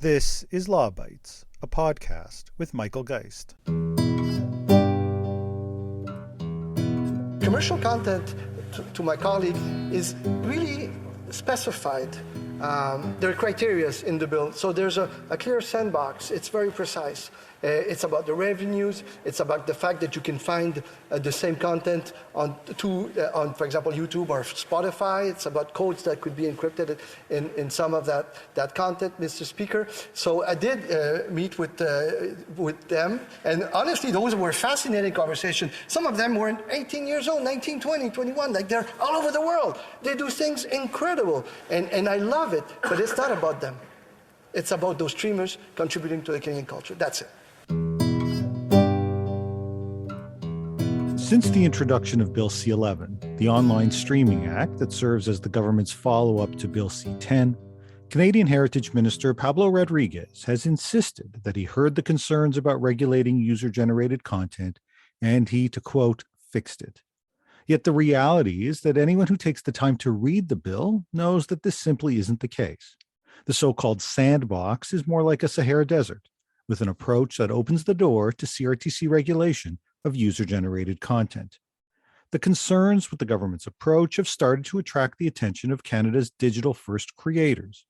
This is Law Bites, a podcast with Michael Geist. Commercial content, to my colleague, is really specified. There are criteria in the bill, so there's a clear sandbox. It's very precise. It's about the revenues. It's about the fact that you can find the same content on, for example, YouTube or Spotify. It's about codes that could be encrypted in some of that content, Mr. Speaker. So I did meet with them, and honestly, those were fascinating conversations. Some of them were 18 years old, 19, 20, 21, like they're all over the world. They do things incredible, and I love it, but it's not about them. It's about those streamers contributing to the Canadian culture. That's it. Since the introduction of Bill C-11, the Online Streaming Act that serves as the government's follow-up to Bill C-10, Canadian Heritage Minister Pablo Rodriguez has insisted that he heard the concerns about regulating user-generated content, and he, to quote, fixed it. Yet the reality is that anyone who takes the time to read the bill knows that this simply isn't the case. The so-called sandbox is more like a Sahara Desert, with an approach that opens the door to CRTC regulation of user-generated content. The concerns with the government's approach have started to attract the attention of Canada's digital-first creators,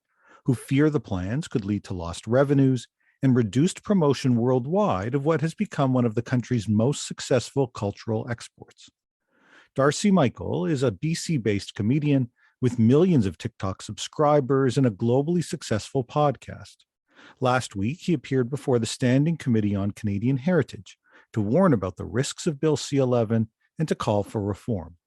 who fear the plans could lead to lost revenues and reduced promotion worldwide of what has become one of the country's most successful cultural exports. Darcy Michael is a BC-based comedian with millions of TikTok subscribers and a globally successful podcast. Last week, he appeared before the Standing Committee on Canadian Heritage to warn about the risks of Bill C-11 and to call for reform.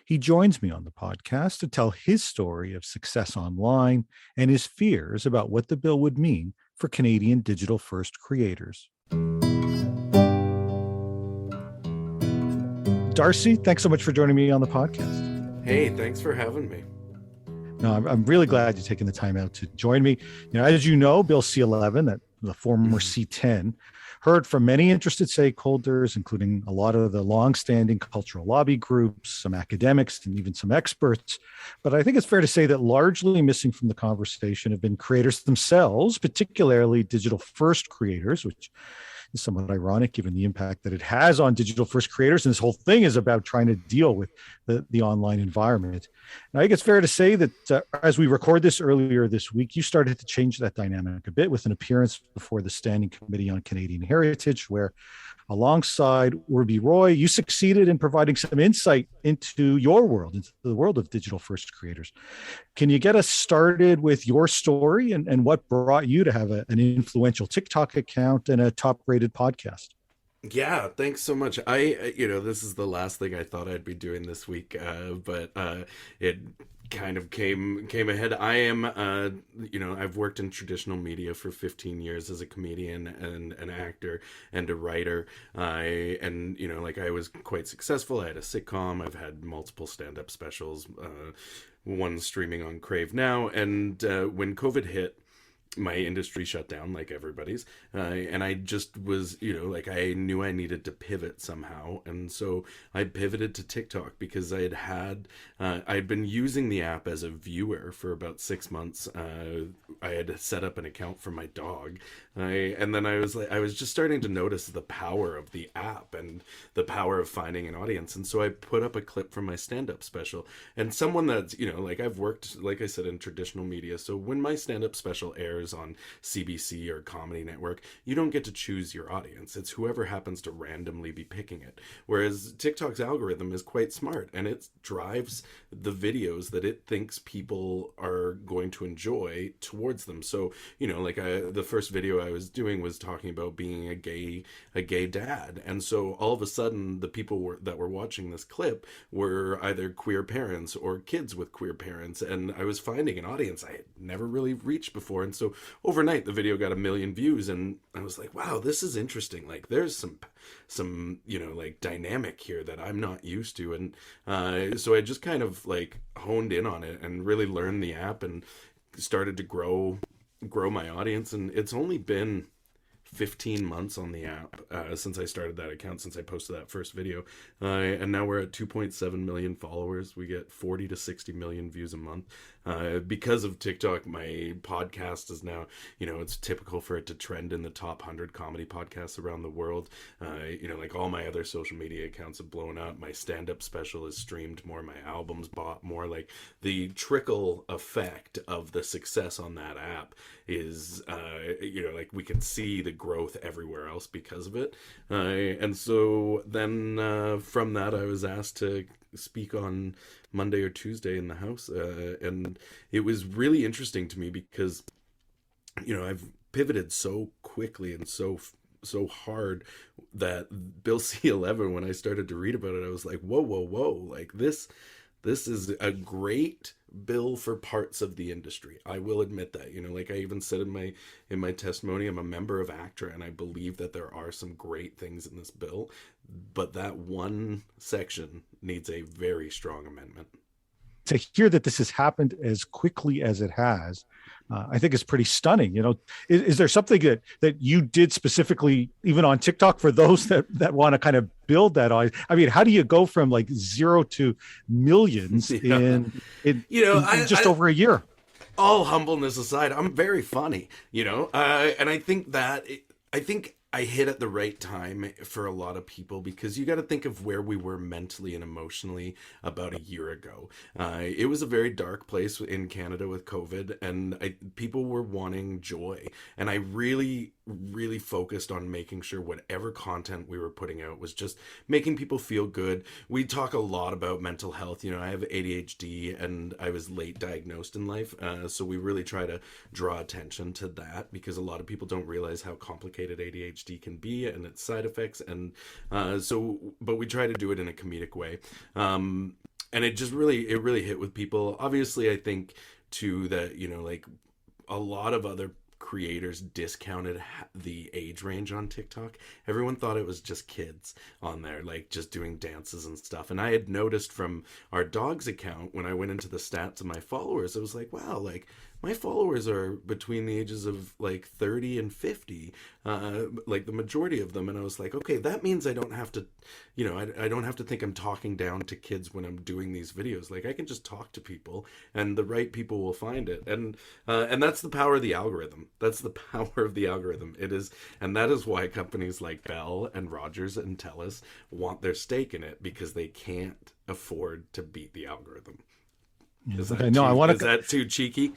He joins me on the podcast to tell his story of success online and his fears about what the bill would mean for Canadian digital-first creators. Darcy, thanks so much for joining me on the podcast. Hey, thanks for having me. No, I'm really glad you're taking the time out to join me. As you know, Bill C-11, that the former C-10, heard from many interested stakeholders, including a lot of the longstanding cultural lobby groups, some academics, and even some experts. But I think it's fair to say that largely missing from the conversation have been creators themselves, particularly digital-first creators, which is somewhat ironic given the impact that it has on digital-first creators. And this whole thing is about trying to deal with the online environment. And I think it's fair to say that as we record this earlier this week, you started to change that dynamic a bit with an appearance before the Standing Committee on Canadian Heritage, where alongside Urbi Roy, you succeeded in providing some insight into your world, into the world of digital-first creators. Can you get us started with your story and what brought you to have an influential TikTok account and a top-rated podcast? Yeah, thanks so much. This is the last thing I thought I'd be doing this week, but it kind of came ahead. I am, I've worked in traditional media for 15 years as a comedian and an actor and a writer. I was quite successful. I had a sitcom. I've had multiple stand-up specials, one streaming on Crave now. And when COVID hit, my industry shut down like everybody's, and I just was, I knew I needed to pivot somehow, and so I pivoted to TikTok because I'd been using the app as a viewer for about 6 months. I had set up an account for my dog, and then I was just starting to notice the power of the app and the power of finding an audience, and so I put up a clip from my stand-up special. And someone that's, I've worked, like I said, in traditional media, so when my stand-up special airs on CBC or Comedy Network, you don't get to choose your audience. It's whoever happens to randomly be picking it. Whereas TikTok's algorithm is quite smart, and it drives the videos that it thinks people are going to enjoy towards them. So, the first video I was doing was talking about being a gay dad. And so all of a sudden, the people that were watching this clip were either queer parents or kids with queer parents. And I was finding an audience I had never really reached before. And so overnight, the video got 1 million views, and I was like, wow, this is interesting. Like, there's some dynamic here that I'm not used to. And so I just kind of honed in on it and really learned the app and started to grow my audience. And it's only been 15 months on the app since I started that account, since I posted that first video. And now we're at 2.7 million followers. We get 40 to 60 million views a month. Because of TikTok, my podcast is now, it's typical for it to trend in the top 100 comedy podcasts around the world. Like all my other social media accounts have blown up. My stand-up special is streamed more. My albums bought more. Like the trickle effect of the success on that app is, like we can see the growth everywhere else because of it. And so then from that, I was asked to speak on Monday or Tuesday in the house. And it was really interesting to me because, I've pivoted so quickly and so hard that Bill C-11, when I started to read about it, I was like, whoa, like this is a great bill for parts of the industry. I will admit that, like I even said in my testimony, I'm a member of ACTRA, and I believe that there are some great things in this bill, but that one section needs a very strong amendment. To hear that this has happened as quickly as it has, I think is pretty stunning. Is there something that you did specifically, even on TikTok, for those that want to kind of build that on? I mean, how do you go from like 0 to millions in just over a year? All humbleness aside, I'm very funny, and I think I hit at the right time for a lot of people, because you got to think of where we were mentally and emotionally about a year ago. It was a very dark place in Canada with COVID, and people were wanting joy. And I really focused on making sure whatever content we were putting out was just making people feel good. We talk a lot about mental health. I have ADHD, and I was late diagnosed in life. So we really try to draw attention to that, because a lot of people don't realize how complicated ADHD can be and its side effects. And but we try to do it in a comedic way. And it really hit with people. Obviously, I think too that, like a lot of other creators discounted the age range on TikTok. Everyone thought it was just kids on there, like just doing dances and stuff. And I had noticed from our dog's account, when I went into the stats of my followers, I was like, wow, like my followers are between the ages of like 30 and 50, like the majority of them. And I was like, okay, that means I don't have to, I don't have to think I'm talking down to kids when I'm doing these videos. Like I can just talk to people, and the right people will find it. And that's the power of the algorithm. That's the power of the algorithm. It is. And that is why companies like Bell and Rogers and TELUS want their stake in it, because they can't afford to beat the algorithm. Is that too cheeky?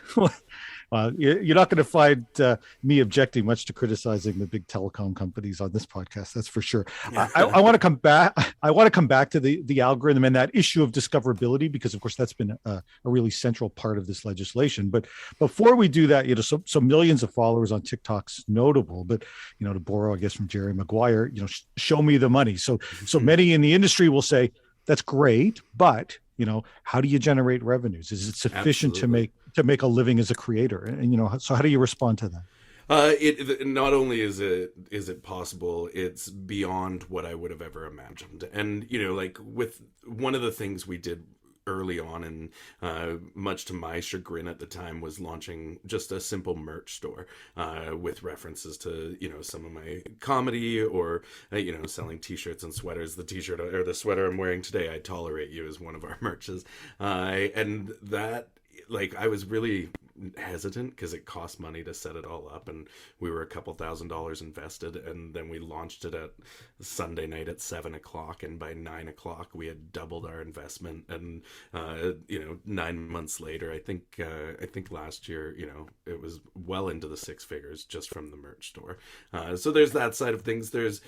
You're not going to find me objecting much to criticizing the big telecom companies on this podcast. That's for sure. I want to come back. I want to come back to the algorithm and that issue of discoverability, because of course that's been a really central part of this legislation. But before we do that, so millions of followers on TikTok's notable. But to borrow, I guess, from Jerry Maguire, show me the money. So many in the industry will say that's great, but how do you generate revenues? Is it sufficient to make a living as a creator? And so how do you respond to that? It not only is it possible, it's beyond what I would have ever imagined. And like with one of the things we did early on, and much to my chagrin at the time, was launching just a simple merch store with references to some of my comedy, or selling t-shirts and sweaters. The t-shirt or the sweater I'm wearing today, I Tolerate You, is one of our merches, and that, like, I was really hesitant because it cost money to set it all up, and we were a couple $1,000s invested, and then we launched it at Sunday night at 7:00, and by 9:00 we had doubled our investment. And 9 months later, I think last year, it was well into the six figures just from the merch store. So there's that side of things. There's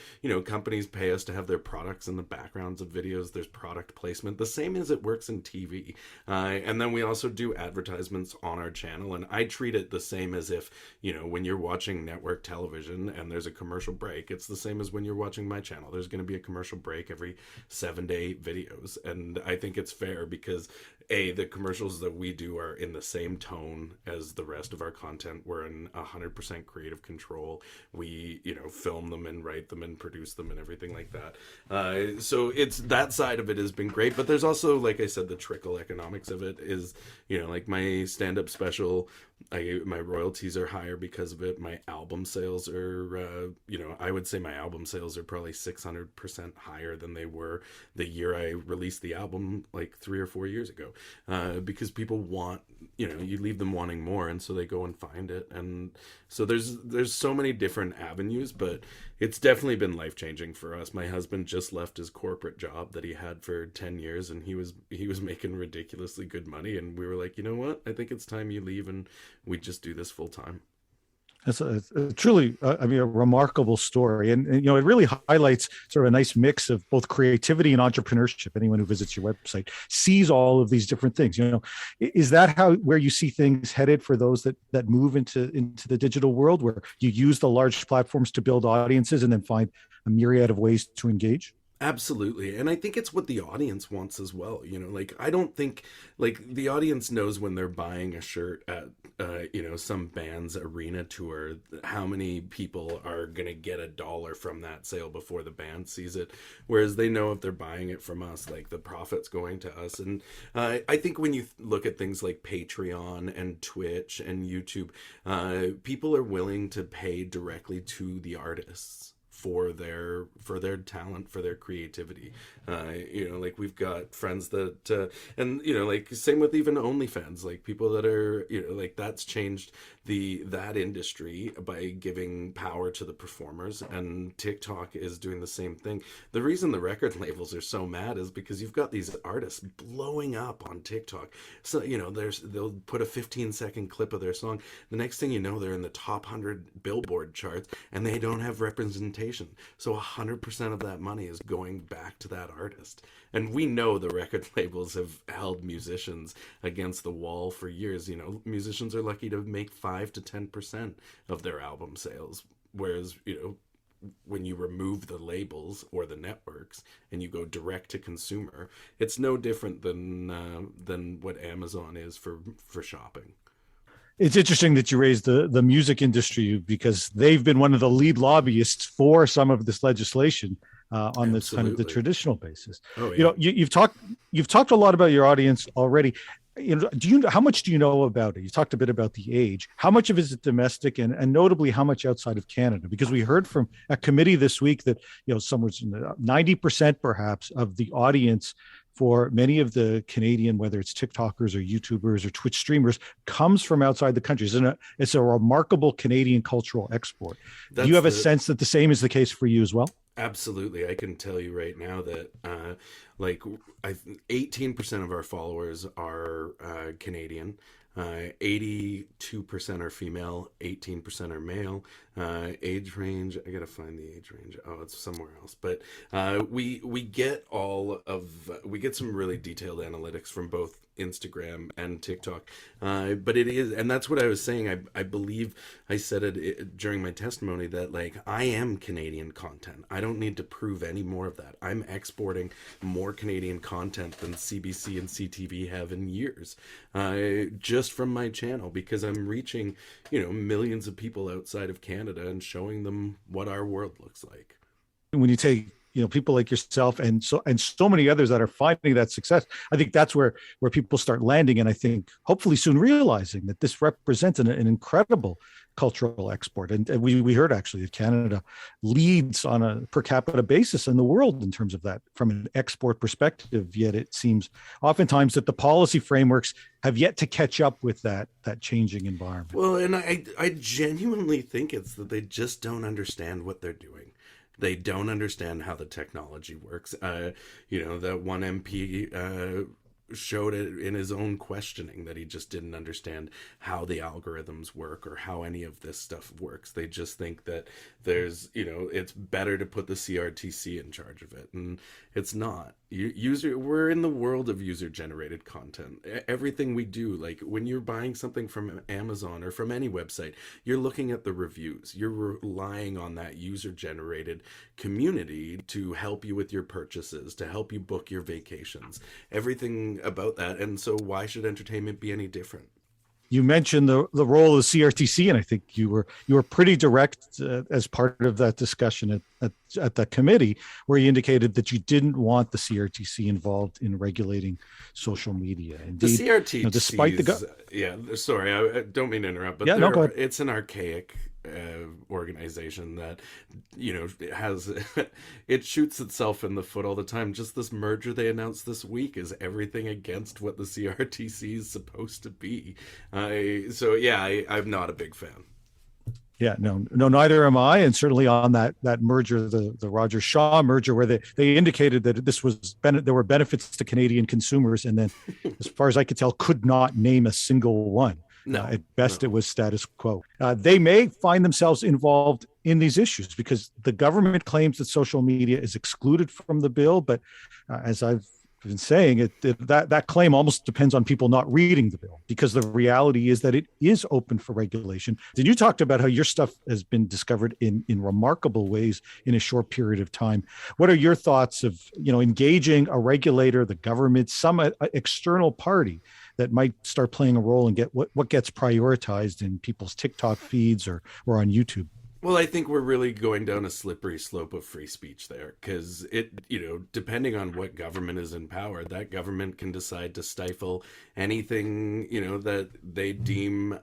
companies pay us to have their products in the backgrounds of videos. There's product placement, the same as it works in TV, and then we also do advertisements on our channel. And I treat it the same as if, when you're watching network television and there's a commercial break, it's the same as when you're watching my channel. There's going to be a commercial break every 7 to 8 videos. And I think it's fair because the commercials that we do are in the same tone as the rest of our content. We're in 100% creative control. We, film them and write them and produce them and everything like that. So it's that side of it has been great. But there's also, like I said, the trickle economics of it is, like my stand-up special My royalties are higher because of it. My album sales are, I would say my album sales are probably 600% higher than they were the year I released the album like 3 or 4 years ago. Because people want, you leave them wanting more, and so they go and find it. And so there's so many different avenues, but it's definitely been life changing for us. My husband just left his corporate job that he had for 10 years, and he was making ridiculously good money, and we were like, you know what? I think it's time you leave, and we just do this full time. It's a truly, a remarkable story, and it really highlights sort of a nice mix of both creativity and entrepreneurship. Anyone who visits your website sees all of these different things. Is that where you see things headed for those that move into the digital world, where you use the large platforms to build audiences and then find a myriad of ways to engage? Absolutely. And I think it's what the audience wants as well. Like, I don't think, like, the audience knows when they're buying a shirt at, some band's arena tour, how many people are going to get $1 from that sale before the band sees it. Whereas they know if they're buying it from us, like, the profit's going to us. And I think when you look at things like Patreon and Twitch and YouTube, people are willing to pay directly to the artists for their talent, for their creativity. Like, we've got friends that and like, same with even OnlyFans, like, people that are, like, that's changed that industry by giving power to the performers, and TikTok is doing the same thing. The reason the record labels are so mad is because you've got these artists blowing up on TikTok. So they'll put a 15-second clip of their song, the next thing you know, they're in the top 100 Billboard charts, and they don't have representation. So 100% of that money is going back to that artist. And we know the record labels have held musicians against the wall for years. Musicians are lucky to make 5 to 10% of their album sales. Whereas, when you remove the labels or the networks and you go direct to consumer, it's no different than what Amazon is for shopping. It's interesting that you raised the music industry, because they've been one of the lead lobbyists for some of this legislation on this kind of the traditional basis. Oh, yeah. You've talked a lot about your audience already. How much do you know about it? You talked a bit about the age. How much of it is domestic, and notably how much outside of Canada? Because we heard from a committee this week that somewhere 90% perhaps of the audience for many of the Canadian, whether it's TikTokers or YouTubers or Twitch streamers, comes from outside the country. It's a remarkable Canadian cultural export. Do you have a sense that the same is the case for you as well? Absolutely. I can tell you right now that 18% of our followers are Canadian. 82% are female, 18% are male. Age range, I gotta find the age range. Oh, it's somewhere else. But we get some really detailed analytics from both Instagram and TikTok. But it is, and that's what I was saying. I believe I said it during my testimony that, like, I am Canadian content. I don't need to prove any more of that. I'm exporting more Canadian content than CBC and CTV have in years, just from my channel, because I'm reaching, millions of people outside of Canada and showing them what our world looks like. When you take people like yourself and so many others that are finding that success, I think that's where people start landing, and I think hopefully soon realizing that this represents an incredible cultural export. And we heard actually that Canada leads on a per capita basis in the world in terms of that from an export perspective, yet it seems oftentimes that the policy frameworks have yet to catch up with that changing environment. Well, and I genuinely think it's that they just don't understand what they're doing. They don't understand how the technology works. That one MP showed it in his own questioning, that he just didn't understand how the algorithms work or how any of this stuff works. They just think that there's, it's better to put the CRTC in charge of it, and it's not. We're in the world of user-generated content. Everything we do, like when you're buying something from Amazon or from any website, you're looking at the reviews. You're relying on that user-generated community to help you with your purchases, to help you book your vacations, everything about that. And so why should entertainment be any different? You mentioned the role of the CRTC, and I think you were pretty direct as part of that discussion at the committee, where you indicated that you didn't want the CRTC involved in regulating social media. Indeed, the CRTC, despite sorry, I don't mean to interrupt, but go ahead. It's an archaic organization that has it shoots itself in the foot all the time. Just this merger they announced this week is everything against what the CRTC is supposed to be. I'm not a big fan. Yeah, no, neither am I. And certainly on that merger, the Roger Shaw merger, where they indicated that this was there were benefits to Canadian consumers, and then, as far as I could tell, could not name a single one. No, at best, it was status quo. They may find themselves involved in these issues because the government claims that social media is excluded from the bill. But as I've been saying, that claim almost depends on people not reading the bill, because the reality is that it is open for regulation. Then you talked about how your stuff has been discovered in remarkable ways in a short period of time. What are your thoughts of engaging a regulator, the government, some external party that might start playing a role and get what gets prioritized in people's TikTok feeds or on YouTube? Well, I think we're really going down a slippery slope of free speech there, because depending on what government is in power, that government can decide to stifle anything, that they deem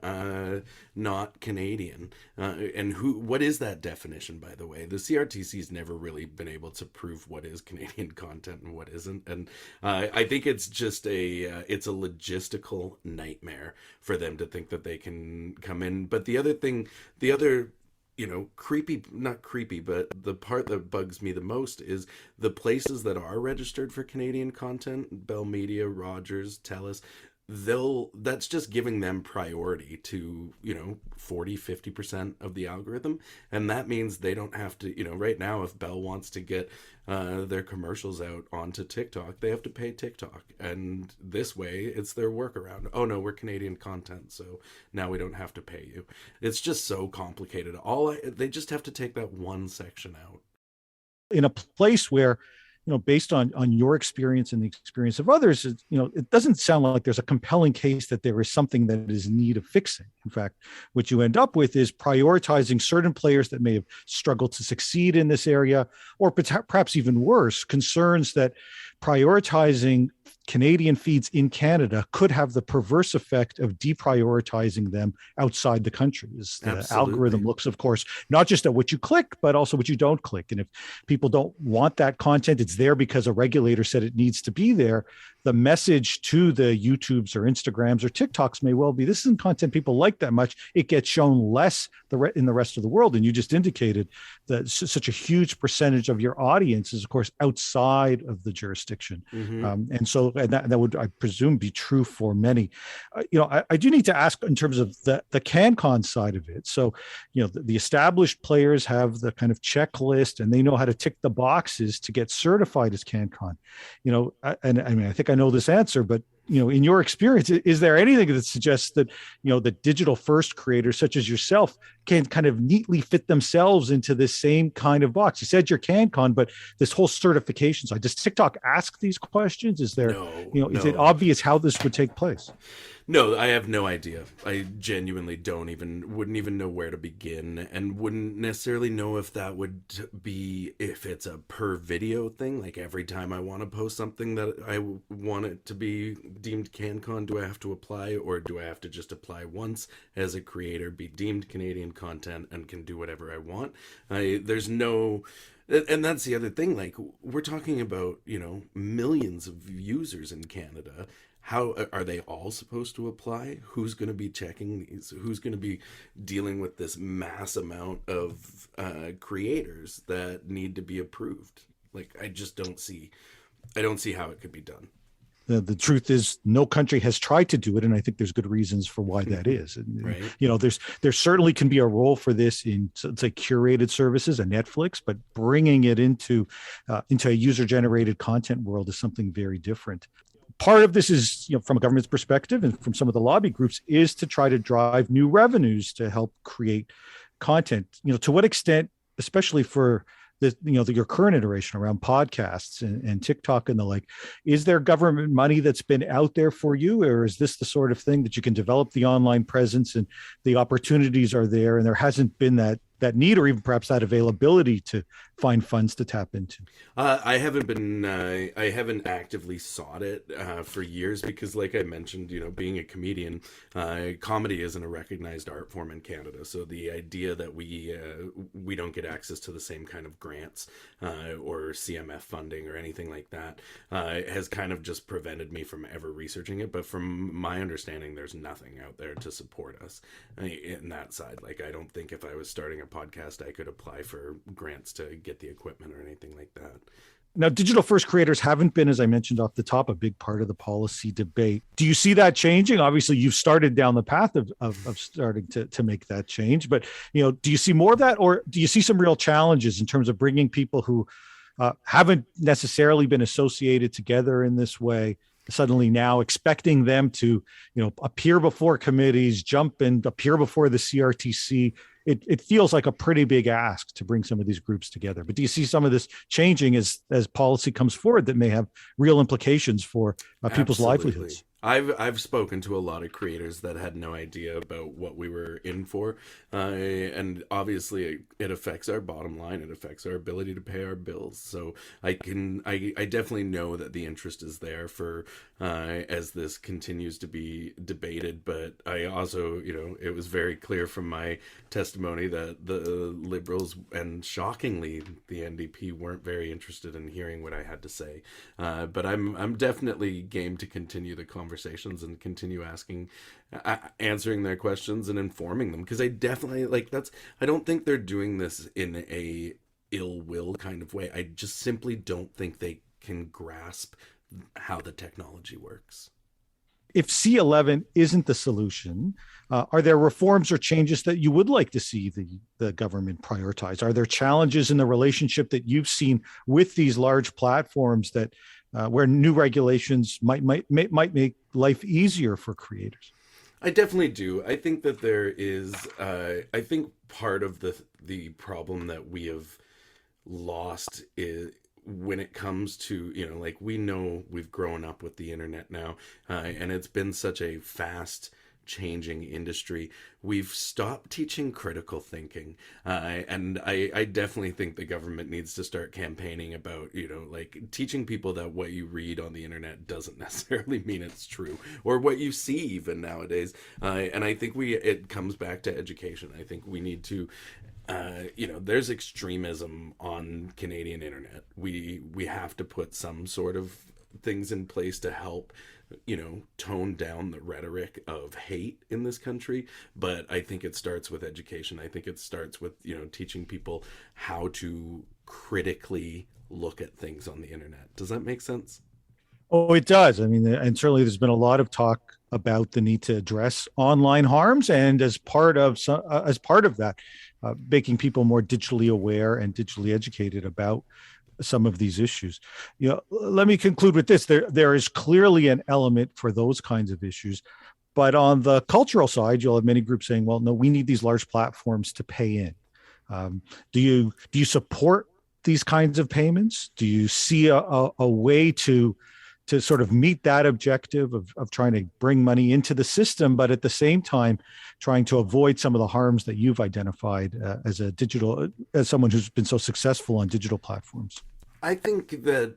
not Canadian. And what is that definition, by the way? The CRTC's never really been able to prove what is Canadian content and what isn't. And I think it's just it's a logistical nightmare for them to think that they can come in. But the other not creepy, but the part that bugs me the most is the places that are registered for Canadian content, Bell Media, Rogers, TELUS, that's just giving them priority to 40-50% of the algorithm, and that means they don't have to right now, if Bell wants to get their commercials out onto TikTok, they have to pay TikTok, and this way it's their workaround. Oh no, we're Canadian content, so now we don't have to pay you. It's just so complicated. They just have to take that one section out. In a place where based on your experience and the experience of others, it doesn't sound like there's a compelling case that there is something that is in need of fixing. In fact, what you end up with is prioritizing certain players that may have struggled to succeed in this area, or perhaps even worse, concerns that prioritizing Canadian feeds in Canada could have the perverse effect of deprioritizing them outside the country. The algorithm looks, of course, not just at what you click, but also what you don't click. And if people don't want that content, it's there because a regulator said it needs to be there. The message to the YouTubes or Instagrams or TikToks may well be, this isn't content people like that much. It gets shown less in the rest of the world. And you just indicated that such a huge percentage of your audience is, of course, outside of the jurisdiction. Mm-hmm. And that would, I presume, be true for many. I do need to ask in terms of the CanCon side of it. So, the established players have the kind of checklist, and they know how to tick the boxes to get certified as CanCon. And I mean, I think I know this answer, but in your experience, is there anything that suggests that the digital first creators such as yourself can kind of neatly fit themselves into this same kind of box? You said you're CanCon, but this whole certification side, does TikTok ask these questions? Is there, is it obvious how this would take place? No, I have no idea. I genuinely wouldn't even know where to begin, and wouldn't necessarily know if that would be, if it's a per video thing, like every time I want to post something that I want it to be deemed CanCon, do I have to apply, or do I have to just apply once as a creator, be deemed Canadian content, and can do whatever I want? There's no... And that's the other thing, like, we're talking about, millions of users in Canada. How are they all supposed to apply? Who's going to be checking these? Who's going to be dealing with this mass amount of creators that need to be approved? Like, I don't see how it could be done. The truth is, no country has tried to do it, and I think there's good reasons for why that is. And, right. There certainly can be a role for this in, say, curated services, a Netflix, but bringing it into a user-generated content world is something very different. Part of this is, from a government's perspective and from some of the lobby groups, is to try to drive new revenues to help create content. To what extent, especially for your current iteration around podcasts and TikTok and the like, is there government money that's been out there for you, or is this the sort of thing that you can develop the online presence and the opportunities are there, and there hasn't been that need or even perhaps that availability to find funds to tap into? I haven't actively sought it for years because, like I mentioned, being a comedian, comedy isn't a recognized art form in Canada. So the idea that we don't get access to the same kind of grants or CMF funding or anything like that has kind of just prevented me from ever researching it. But from my understanding, there's nothing out there to support us in that side. Like, I don't think if I was starting a podcast, I could apply for grants to get the equipment or anything like that. Now, digital first creators haven't been, as I mentioned off the top, a big part of the policy debate. Do you see that changing? Obviously, you've started down the path of starting to make that change. But, do you see more of that, or do you see some real challenges in terms of bringing people who haven't necessarily been associated together in this way, suddenly now expecting them to, appear before committees, jump and appear before the CRTC? It feels like a pretty big ask to bring some of these groups together. But do you see some of this changing as policy comes forward that may have real implications for people's livelihoods? I've spoken to a lot of creators that had no idea about what we were in for, and obviously it affects our bottom line. It affects our ability to pay our bills. So I definitely know that the interest is there for as this continues to be debated. But I also, it was very clear from my testimony that the Liberals and shockingly the NDP weren't very interested in hearing what I had to say. But I'm definitely game to continue the conversation and continue answering their questions and informing them, because I definitely I don't think they're doing this in a ill will kind of way. I just simply don't think they can grasp how the technology works. If C-11 isn't the solution, are there reforms or changes that you would like to see the government prioritize? Are there challenges in the relationship that you've seen with these large platforms that where new regulations might make life easier for creators? I definitely do. I think that there is. I think part of the problem that we have lost is when it comes to we know we've grown up with the internet now, and it's been such a fast changing industry. We've stopped teaching critical thinking, and I definitely think the government needs to start campaigning about teaching people that what you read on the internet doesn't necessarily mean it's true, or what you see even nowadays. And I think it comes back to education. I think we need to there's extremism on Canadian internet. We have to put some sort of things in place to help tone down the rhetoric of hate in this country. But I think it starts with education. I think it starts with teaching people how to critically look at things on the internet. Does that make sense? Oh, it does. I mean, and certainly there's been a lot of talk about the need to address online harms, and as part of that, making people more digitally aware and digitally educated about some of these issues. Let me conclude with this. There is clearly an element for those kinds of issues, but on the cultural side, you'll have many groups saying, well, no, we need these large platforms to pay in. Do you support these kinds of payments? Do you see a way to sort of meet that objective of trying to bring money into the system, but at the same time trying to avoid some of the harms that you've identified as someone who's been so successful on digital platforms? I think that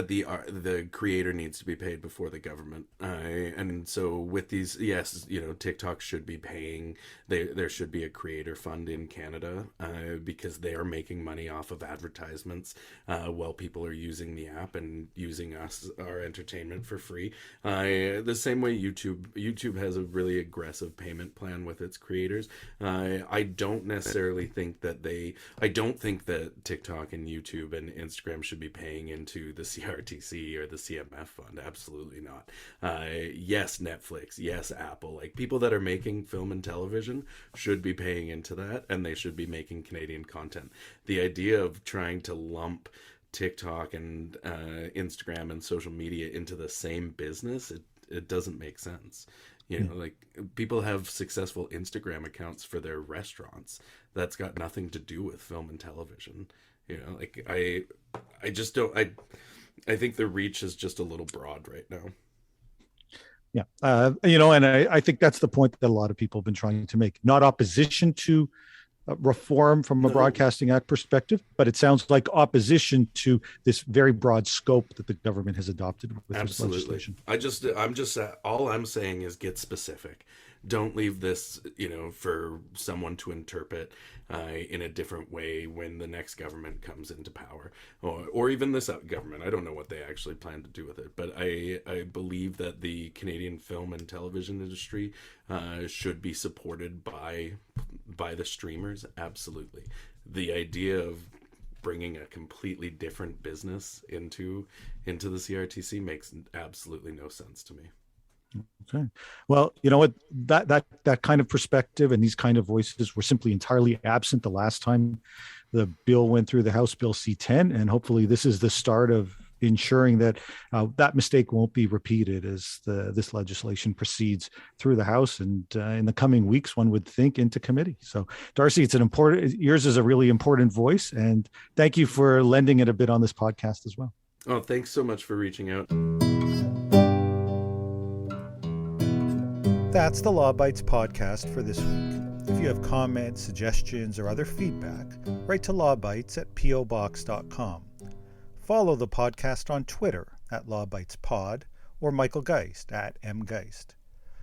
the creator needs to be paid before the government, and so with these, yes, TikTok should be paying. There should be a creator fund in Canada because they are making money off of advertisements while people are using the app and using our entertainment for free. The same way YouTube has a really aggressive payment plan with its creators. I don't necessarily think that I don't think that TikTok and YouTube and Instagram should be paying into the CRTC or the CMF fund. Absolutely not. Yes, Netflix. Yes, Apple. People that are making film and television should be paying into that, and they should be making Canadian content. The idea of trying to lump TikTok and Instagram and social media into the same business, it doesn't make sense. You know, like people have successful Instagram accounts for their restaurants. That's got nothing to do with film and television. You know, like I just don't. I think the reach is just a little broad right now. Yeah. And I think that's the point that a lot of people have been trying to make. Not opposition to reform from a Broadcasting Act perspective, but it sounds like opposition to this very broad scope that the government has adopted with this legislation. All I'm saying is get specific. Don't leave this, for someone to interpret in a different way when the next government comes into power, or even this government. I don't know what they actually plan to do with it, but I believe that the Canadian film and television industry should be supported by the streamers. Absolutely. The idea of bringing a completely different business into the CRTC makes absolutely no sense to me. Okay. Well, you know what, that kind of perspective and these kind of voices were simply entirely absent the last time the bill went through the House Bill C-10, and hopefully this is the start of ensuring that that mistake won't be repeated as this legislation proceeds through the House and in the coming weeks, one would think, into committee. So, Darcy, yours is a really important voice, and thank you for lending it a bit on this podcast as well. Oh, thanks so much for reaching out. That's the Law Bites podcast for this week. If you have comments, suggestions, or other feedback, write to lawbites@pobox.com. Follow the podcast on Twitter @LawBitesPod or Michael Geist @mgeist.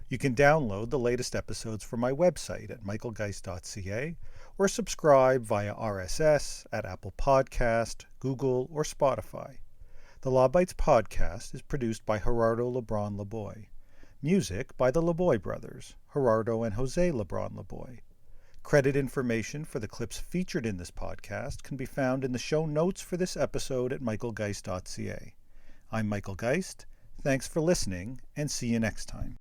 You can download the latest episodes from my website at michaelgeist.ca or subscribe via RSS at Apple Podcast, Google, or Spotify. The Law Bites podcast is produced by Gerardo Lebron Laboy. Music by the Laboy brothers, Gerardo and Jose Lebron Laboy. Credit information for the clips featured in this podcast can be found in the show notes for this episode at michaelgeist.ca. I'm Michael Geist. Thanks for listening, and see you next time.